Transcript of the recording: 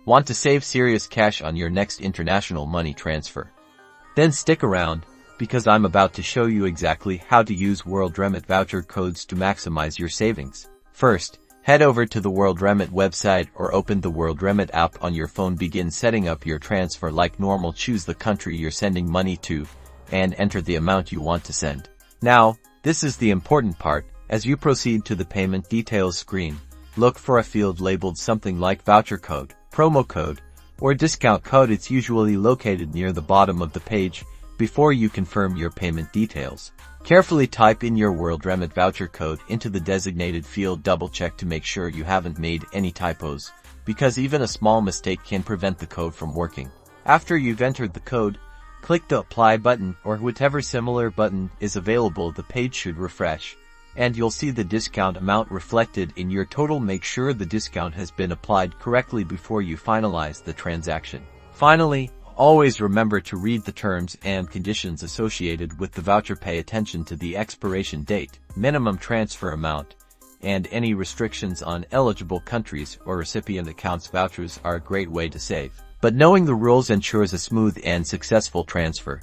Want to save serious cash on your next international money transfer? Then stick around, because I'm about to show you exactly how to use Worldremit voucher codes to maximize your savings. First, head over to the Worldremit website or open the Worldremit app on your phone. Begin setting up your transfer like normal. Choose the country you're sending money to and enter the amount you want to send. Now, this is the important part. As you proceed to the payment details screen, look for a field labeled something like voucher code, promo code, or discount code. It's usually located near the bottom of the page. Before you confirm your payment details, carefully type in your Worldremit voucher code into the designated field. Double check to make sure you haven't made any typos, because even a small mistake can prevent the code from working. After you've entered the code, click the Apply button or whatever similar button is available. The page should refresh, and you'll see the discount amount reflected in your total. Make sure the discount has been applied correctly before you finalize the transaction. Finally, always remember to read the terms and conditions associated with the voucher. Pay attention to the expiration date, minimum transfer amount, and any restrictions on eligible countries or recipient accounts. Vouchers are a great way to save, but knowing the rules ensures a smooth and successful transfer.